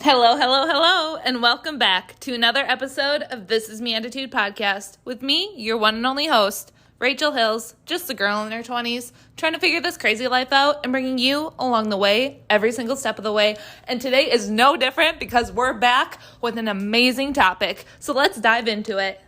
Hello, hello, hello, and welcome back to another episode of This Is Me Attitude Podcast with me, your one and only host, Rachel Hills, just a girl in her 20s, trying to figure this crazy life out and bringing you along the way, every single step of the way. And today is no different because we're back with an amazing topic. So let's dive into it.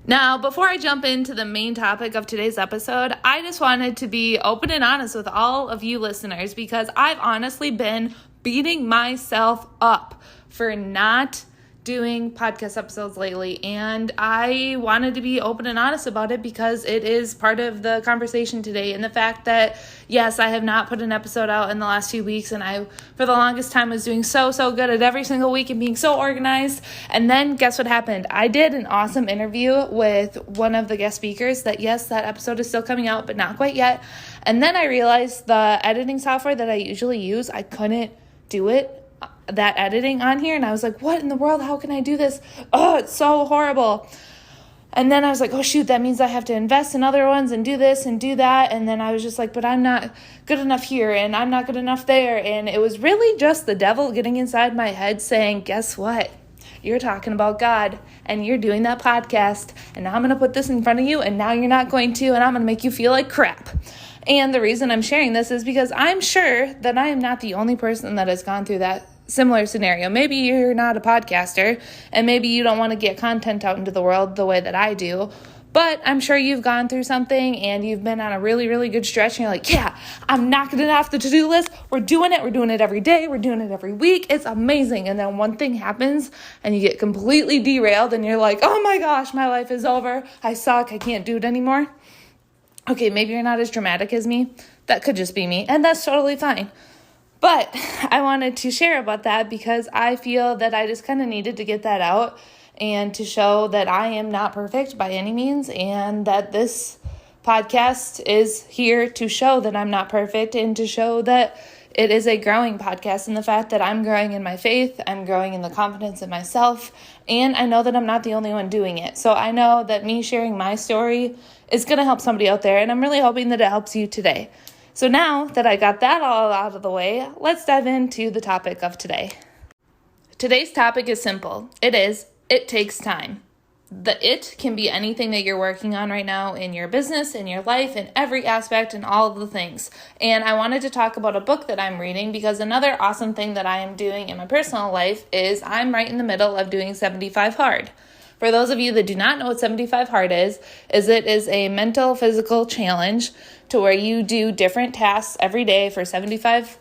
Now, before I jump into the main topic of today's episode, I just wanted to be open and honest with all of you listeners because I've honestly been beating myself up for not doing podcast episodes lately, and I wanted to be open and honest about it because it is part of the conversation today, and the fact that, yes, I have not put an episode out in the last few weeks, and I, for the longest time, was doing so good at every single week and being so organized, and then guess what happened? I did an awesome interview with one of the guest speakers that, yes, that episode is still coming out, but not quite yet, and then I realized the editing software that I usually use, I couldn't do it, that editing on here, and I was like, what in the world, how can I do this? Oh, it's so horrible. And then I was like, oh shoot, that means I have to invest in other ones and do this and do that, and then I was just like, but I'm not good enough here, and I'm not good enough there, and it was really just the devil getting inside my head saying, guess what? You're talking about God, and you're doing that podcast, and now I'm going to put this in front of you, and now you're not going to, and I'm going to make you feel like crap. And the reason I'm sharing this is because I'm sure that I am not the only person that has gone through that similar scenario. Maybe you're not a podcaster, and maybe you don't want to get content out into the world the way that I do, but I'm sure you've gone through something and you've been on a really good stretch, and you're like, yeah, I'm knocking it off the to-do list. We're doing it every day. We're doing it every week. It's amazing. And then one thing happens and you get completely derailed and you're like, oh my gosh, my life is over. I suck. I can't do it anymore. Okay, maybe you're not as dramatic as me. That could just be me, and that's totally fine. But I wanted to share about that because I feel that I just kind of needed to get that out and to show that I am not perfect by any means, and that this podcast is here to show that I'm not perfect and to show that it is a growing podcast, and the fact that I'm growing in my faith, I'm growing in the confidence in myself, and I know that I'm not the only one doing it. So I know that me sharing my story is going to help somebody out there, and I'm really hoping that it helps you today. So now that I got that all out of the way, let's dive into the topic of today. Today's topic is simple. It takes time. The it can be anything that you're working on right now in your business, in your life, in every aspect, and all of the things. And I wanted to talk about a book that I'm reading because another awesome thing that I am doing in my personal life is I'm right in the middle of doing 75 Hard. For those of you that do not know what 75 Hard is it is a mental physical challenge to where you do different tasks every day for 75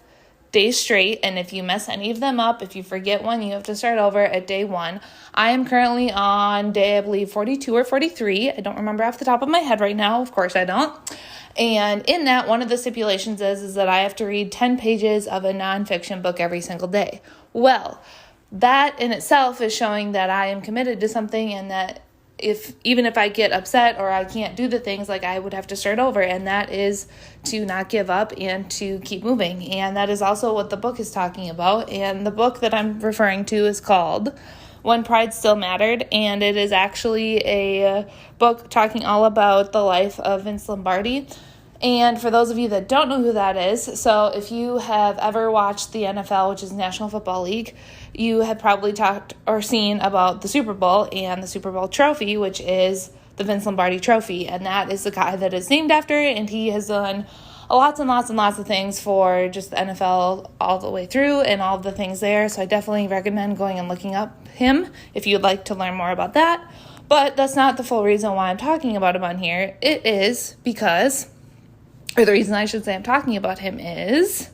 days straight, and if you mess any of them up, if you forget one, you have to start over at day one. I am currently on day, I believe, 42 or 43. I don't remember off the top of my head right now. Of course I don't. And in that, one of the stipulations is that I have to read 10 pages of a nonfiction book every single day. Well, that in itself is showing that I am committed to something, and that even if I get upset or I can't do the things, like I would have to start over, and that is to not give up and to keep moving. And that is also what the book is talking about. And the book that I'm referring to is called When Pride Still Mattered, and it is actually a book talking all about the life of Vince Lombardi. And for those of you that don't know who that is, so if you have ever watched the NFL, which is National Football League, you have probably talked or seen about the Super Bowl and the Super Bowl trophy, which is the Vince Lombardi trophy. And that is the guy that is named after it, and he has done lots of things for just the NFL all the way through and all of the things there. So I definitely recommend going and looking up him if you'd like to learn more about that. But that's not the full reason why I'm talking about him on here. It is because, or the reason I should say I'm talking about him is,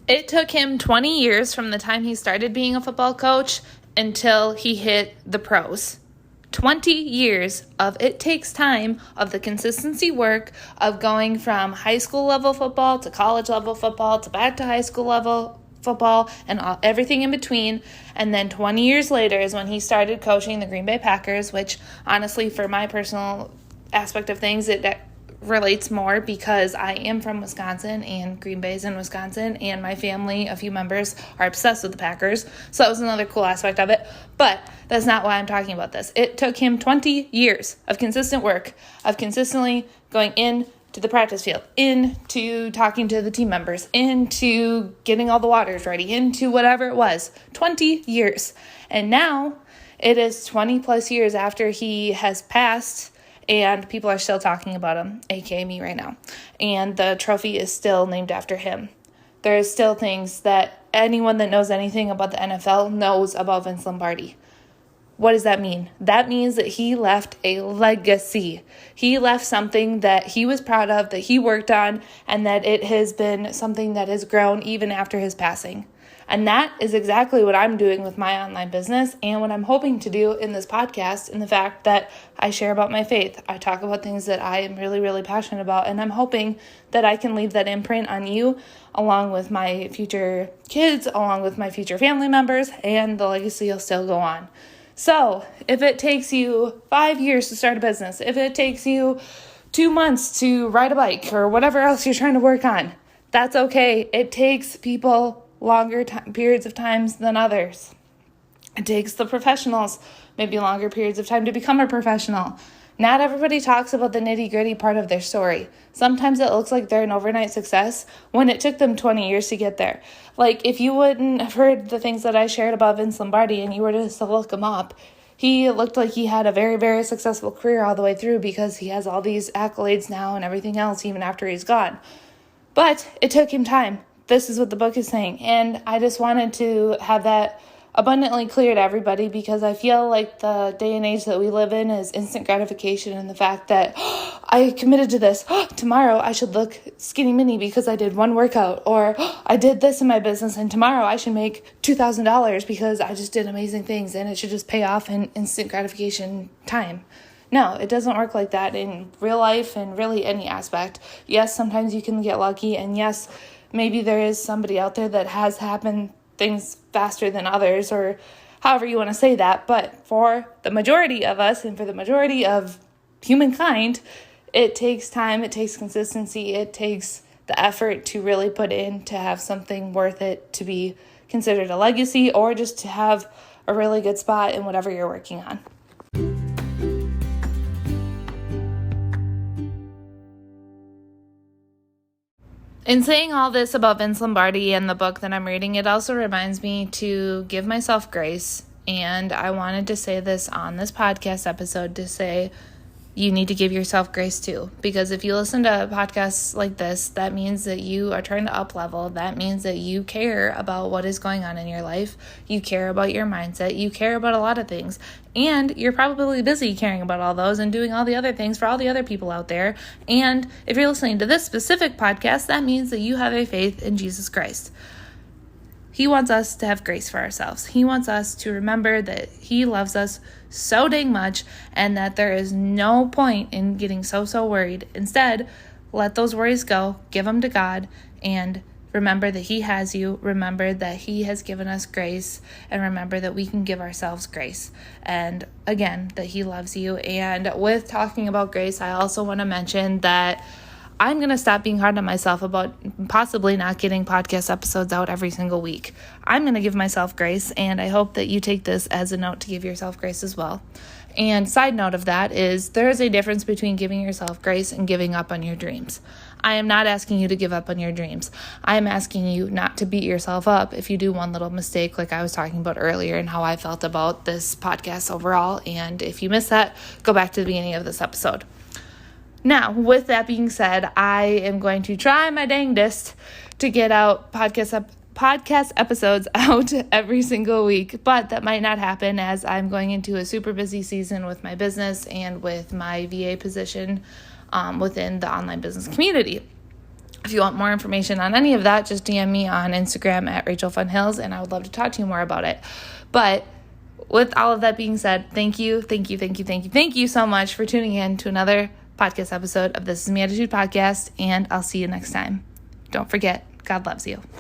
it took him 20 years from the time he started being a football coach until he hit the pros. 20 years of it takes time, of the consistency work of going from high school level football to college level football to back to high school level football and everything in between. And then 20 years later is when he started coaching the Green Bay Packers, which honestly, for my personal aspect of things, it relates more because I am from Wisconsin and Green Bay's in Wisconsin, and my family, a few members, are obsessed with the Packers. So that was another cool aspect of it. But that's not why I'm talking about this. It took him 20 years of consistent work, of consistently going in to the practice field, into talking to the team members, into getting all the waters ready, into whatever it was. 20 years. And now it is 20 plus years after he has passed, and people are still talking about him, aka me right now. And the trophy is still named after him. There is still things that anyone that knows anything about the NFL knows about Vince Lombardi. What does that mean? That means that he left a legacy. He left something that he was proud of, that he worked on, and that it has been something that has grown even after his passing. And that is exactly what I'm doing with my online business and what I'm hoping to do in this podcast, in the fact that I share about my faith. I talk about things that I am really, really passionate about, and I'm hoping that I can leave that imprint on you, along with my future kids, along with my future family members, and the legacy will still go on. So if it takes you 5 years to start a business, if it takes you 2 months to ride a bike or whatever else you're trying to work on, that's okay. It takes people longer periods of times than others. It takes the professionals maybe longer periods of time to become a professional. Not everybody talks about the nitty-gritty part of their story. Sometimes it looks like they're an overnight success when it took them 20 years to get there. Like, if you wouldn't have heard the things that I shared about Vince Lombardi and you were just to look him up, he looked like he had a very, very successful career all the way through because he has all these accolades now and everything else even after he's gone. But it took him time. This is what the book is saying. And I just wanted to have that abundantly clear to everybody, because I feel like the day and age that we live in is instant gratification, and the fact that I committed to this. Tomorrow I should look skinny mini because I did one workout, or I did this in my business and tomorrow I should make $2,000 because I just did amazing things, and it should just pay off in instant gratification time. No, it doesn't work like that in real life and really any aspect. Yes, sometimes you can get lucky, and yes, maybe there is somebody out there that has happened things faster than others, or however you want to say that. But for the majority of us and for the majority of humankind, it takes time, it takes consistency, it takes the effort to really put in to have something worth it to be considered a legacy, or just to have a really good spot in whatever you're working on. In saying all this about Vince Lombardi and the book that I'm reading, it also reminds me to give myself grace. And I wanted to say this on this podcast episode, to say you need to give yourself grace too. Because if you listen to podcasts like this, that means that you are trying to up level. That means that you care about what is going on in your life. You care about your mindset. You care about a lot of things. And you're probably busy caring about all those and doing all the other things for all the other people out there. And if you're listening to this specific podcast, that means that you have a faith in Jesus Christ. He wants us to have grace for ourselves. He wants us to remember that he loves us so dang much, and that there is no point in getting so worried. Instead, let those worries go, give them to God, and remember that he has you. Remember that he has given us grace, and remember that we can give ourselves grace. And again, that he loves you. And with talking about grace, I also want to mention that I'm going to stop being hard on myself about possibly not getting podcast episodes out every single week. I'm going to give myself grace, and I hope that you take this as a note to give yourself grace as well. And side note of that is there is a difference between giving yourself grace and giving up on your dreams. I am not asking you to give up on your dreams. I am asking you not to beat yourself up if you do one little mistake, like I was talking about earlier and how I felt about this podcast overall. And if you missed that, go back to the beginning of this episode. Now, with that being said, I am going to try my dangdest to get out podcast episodes out every single week, but that might not happen as I'm going into a super busy season with my business and with my VA position within the online business community. If you want more information on any of that, just DM me on Instagram at Rachel Funhills, and I would love to talk to you more about it. But with all of that being said, thank you so much for tuning in to another podcast episode of This Is Me Attitude Podcast, and I'll see you next time. Don't forget, God loves you.